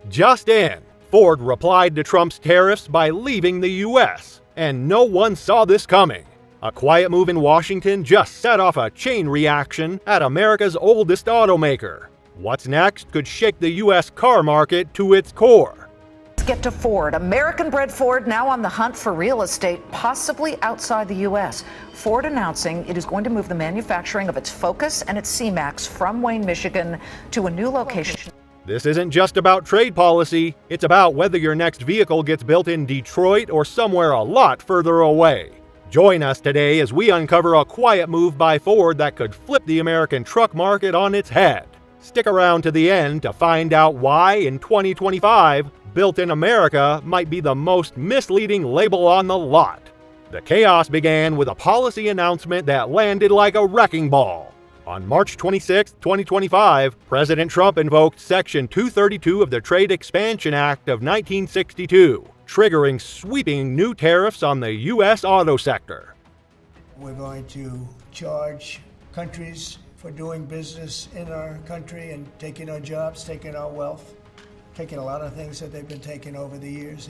Just in, Ford replied to Trump's tariffs by leaving the U.S., and no one saw this coming. A quiet move in Washington just set off a chain reaction at America's oldest automaker. What's next could shake the U.S. car market to its core. Let's get to Ford. American-bred Ford now on the hunt for real estate, possibly outside the U.S. Ford announcing it is going to move the manufacturing of its Focus and its C-Max from Wayne, Michigan to a new location. This isn't just about trade policy, it's about whether your next vehicle gets built in Detroit or somewhere a lot further away. Join us today as we uncover a quiet move by Ford that could flip the American truck market on its head. Stick around to the end to find out why in 2025, Built in America might be the most misleading label on the lot. The chaos began with a policy announcement that landed like a wrecking ball. On March 26, 2025, President Trump invoked Section 232 of the Trade Expansion Act of 1962, triggering sweeping new tariffs on the U.S. auto sector. We're going to charge countries for doing business in our country and taking our jobs, taking our wealth, taking a lot of things that they've been taking over the years.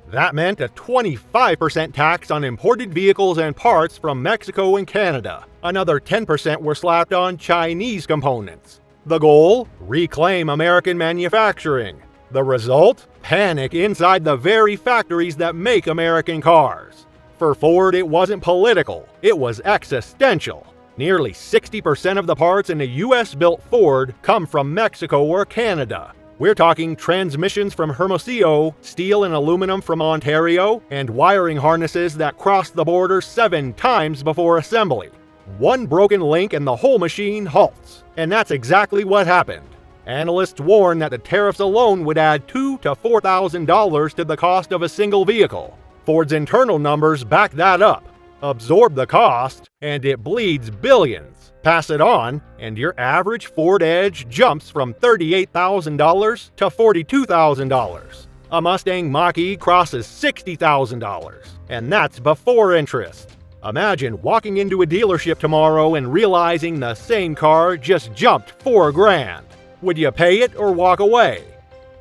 That meant a 25% tax on imported vehicles and parts from Mexico and Canada. Another 10% were slapped on Chinese components. The goal? Reclaim American manufacturing. The result? Panic inside the very factories that make American cars. For Ford, it wasn't political, it was existential. Nearly 60% of the parts in a US-built Ford come from Mexico or Canada. We're talking transmissions from Hermosillo, steel and aluminum from Ontario, and wiring harnesses that cross the border 7 times before assembly. One broken link and the whole machine halts. And that's exactly what happened. Analysts warn that the tariffs alone would add $2,000 to $4,000 to the cost of a single vehicle. Ford's internal numbers back that up. Absorb the cost, and it bleeds billions. Pass it on, and your average Ford Edge jumps from $38,000 to $42,000. A Mustang Mach-E crosses $60,000, and that's before interest. Imagine walking into a dealership tomorrow and realizing the same car just jumped $4,000. Would you pay it or walk away?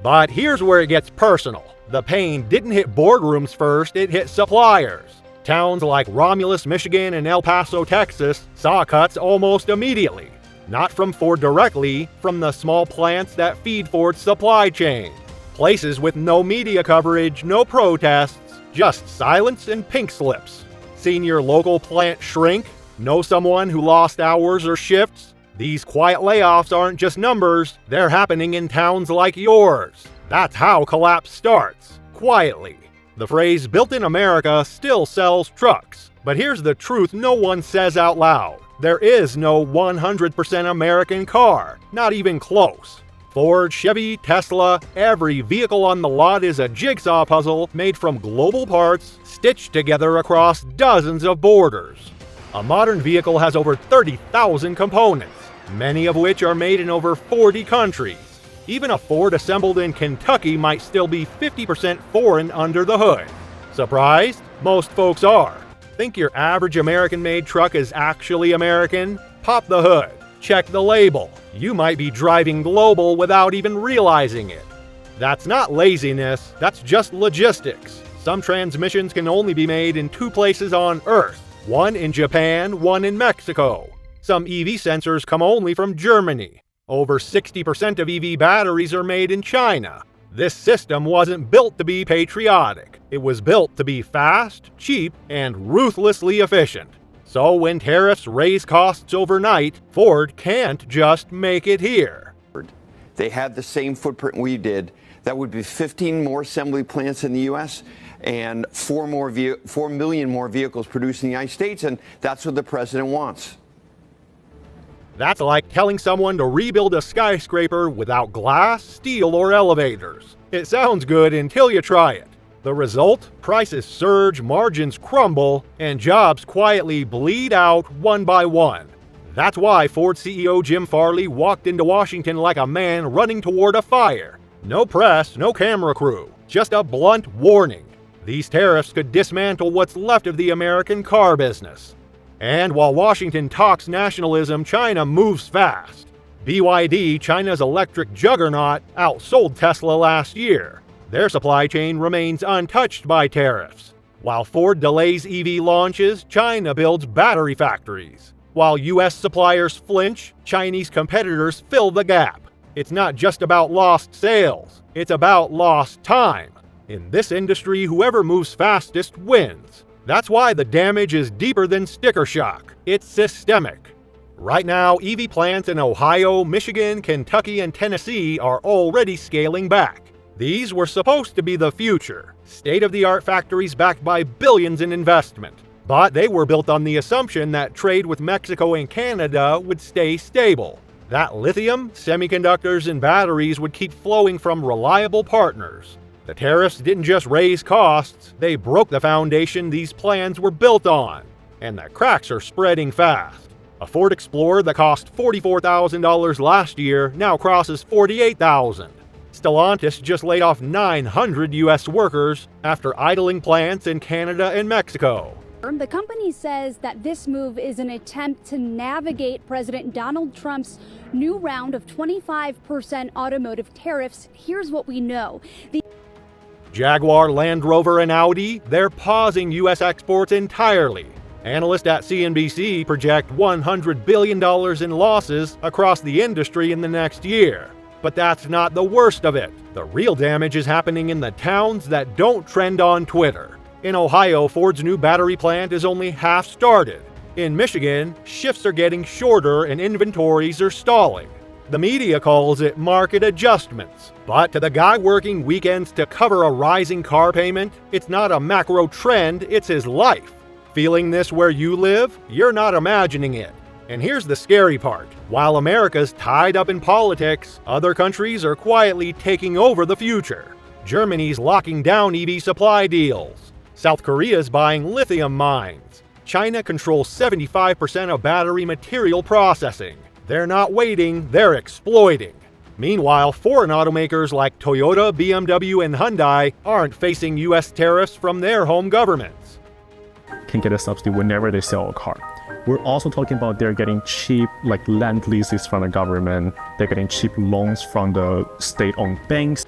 But here's where it gets personal. The pain didn't hit boardrooms first, it hit suppliers. Towns like Romulus, Michigan and El Paso, Texas saw cuts almost immediately. Not from Ford directly, from the small plants that feed Ford's supply chain. Places with no media coverage, no protests, just silence and pink slips. Seen your local plant shrink? Know someone who lost hours or shifts? These quiet layoffs aren't just numbers, they're happening in towns like yours. That's how collapse starts, quietly. The phrase "Built in America" still sells trucks, but here's the truth no one says out loud. There is no 100% American car, not even close. Ford, Chevy, Tesla, every vehicle on the lot is a jigsaw puzzle made from global parts stitched together across dozens of borders. A modern vehicle has over 30,000 components, many of which are made in over 40 countries. Even a Ford assembled in Kentucky might still be 50% foreign under the hood. Surprised? Most folks are. Think your average American-made truck is actually American? Pop the hood. Check the label. You might be driving global without even realizing it. That's not laziness, that's just logistics. Some transmissions can only be made in 2 places on Earth. One in Japan, one in Mexico. Some EV sensors come only from Germany. Over 60% of EV batteries are made in China. This system wasn't built to be patriotic. It was built to be fast, cheap, and ruthlessly efficient. So when tariffs raise costs overnight, Ford can't just make it here. They had the same footprint we did. That would be 15 more assembly plants in the U.S. and 4 million more vehicles produced in the United States, and that's what the president wants. That's like telling someone to rebuild a skyscraper without glass, steel, or elevators. It sounds good until you try it. The result? Prices surge, margins crumble, and jobs quietly bleed out one by one. That's why Ford CEO Jim Farley walked into Washington like a man running toward a fire. No press, no camera crew, just a blunt warning. These tariffs could dismantle what's left of the American car business. And while Washington talks nationalism, China moves fast. BYD, China's electric juggernaut, outsold Tesla last year. Their supply chain remains untouched by tariffs. While Ford delays EV launches, China builds battery factories. While US suppliers flinch, Chinese competitors fill the gap. It's not just about lost sales, it's about lost time. In this industry, whoever moves fastest wins. That's why the damage is deeper than sticker shock. It's systemic. Right now, EV plants in Ohio, Michigan, Kentucky, and Tennessee are already scaling back. These were supposed to be the future, state-of-the-art factories backed by billions in investment. But they were built on the assumption that trade with Mexico and Canada would stay stable. That lithium, semiconductors, and batteries would keep flowing from reliable partners. The tariffs didn't just raise costs, they broke the foundation these plans were built on. And the cracks are spreading fast. A Ford Explorer that cost $44,000 last year now crosses $48,000. Stellantis just laid off 900 U.S. workers after idling plants in Canada and Mexico. The company says that this move is an attempt to navigate President Donald Trump's new round of 25% automotive tariffs. Here's what we know. Jaguar, Land Rover, and Audi, they're pausing U.S. exports entirely. Analysts at CNBC project $100 billion in losses across the industry in the next year. But that's not the worst of it. The real damage is happening in the towns that don't trend on Twitter. In Ohio, Ford's new battery plant is only half started. In Michigan, shifts are getting shorter and inventories are stalling. The media calls it market adjustments. But to the guy working weekends to cover a rising car payment, it's not a macro trend, it's his life. Feeling this where you live? You're not imagining it. And here's the scary part. While America's tied up in politics, other countries are quietly taking over the future. Germany's locking down EV supply deals. South Korea's buying lithium mines. China controls 75% of battery material processing. They're not waiting, they're exploiting. Meanwhile, foreign automakers like Toyota, BMW, and Hyundai aren't facing US tariffs from their home governments. Can get a subsidy whenever they sell a car. We're also talking about they're getting cheap land leases from the government. They're getting cheap loans from the state-owned banks.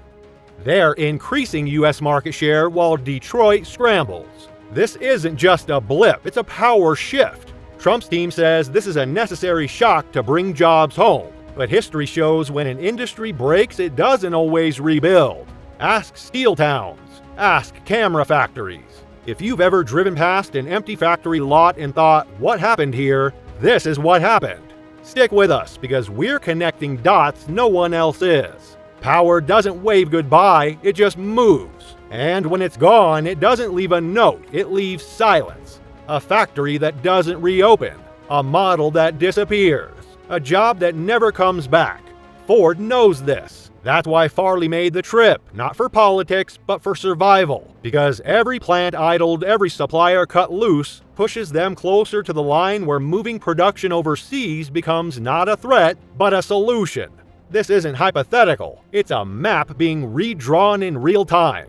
They're increasing US market share while Detroit scrambles. This isn't just a blip, it's a power shift. Trump's team says this is a necessary shock to bring jobs home. But history shows when an industry breaks, it doesn't always rebuild. Ask steel towns. Ask camera factories. If you've ever driven past an empty factory lot and thought, what happened here? This is what happened. Stick with us because we're connecting dots no one else is. Power doesn't wave goodbye, it just moves. And when it's gone, it doesn't leave a note, it leaves silence. A factory that doesn't reopen. A model that disappears. A job that never comes back. Ford knows this. That's why Farley made the trip, not for politics, but for survival. Because every plant idled, every supplier cut loose, pushes them closer to the line where moving production overseas becomes not a threat, but a solution. This isn't hypothetical, it's a map being redrawn in real time.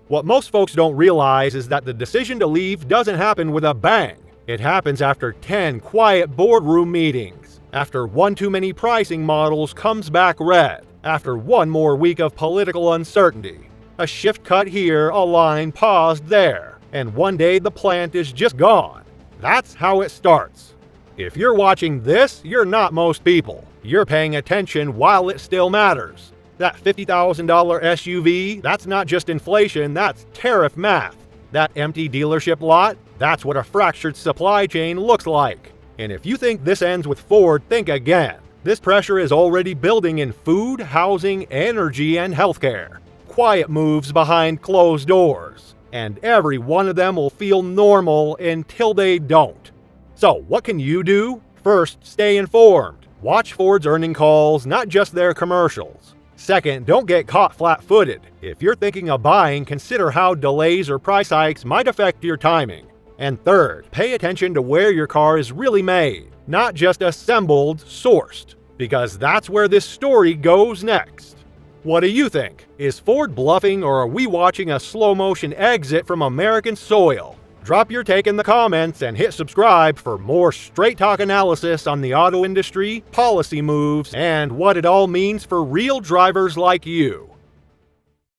What most folks don't realize is that the decision to leave doesn't happen with a bang. It happens after 10 quiet boardroom meetings, after one too many pricing models comes back red, after one more week of political uncertainty. A shift cut here, a line paused there, and one day the plant is just gone. That's how it starts. If you're watching this, you're not most people. You're paying attention while it still matters. That $50,000 SUV, that's not just inflation, that's tariff math. That empty dealership lot, that's what a fractured supply chain looks like. And if you think this ends with Ford, think again. This pressure is already building in food, housing, energy, and healthcare. Quiet moves behind closed doors. And every one of them will feel normal until they don't. So what can you do? First, stay informed. Watch Ford's earning calls, not just their commercials. Second, don't get caught flat-footed. If you're thinking of buying, consider how delays or price hikes might affect your timing. And third, pay attention to where your car is really made, not just assembled, sourced. Because that's where this story goes next. What do you think? Is Ford bluffing or are we watching a slow-motion exit from American soil? Drop your take in the comments and hit subscribe for more straight talk analysis on the auto industry, policy moves, and what it all means for real drivers like you.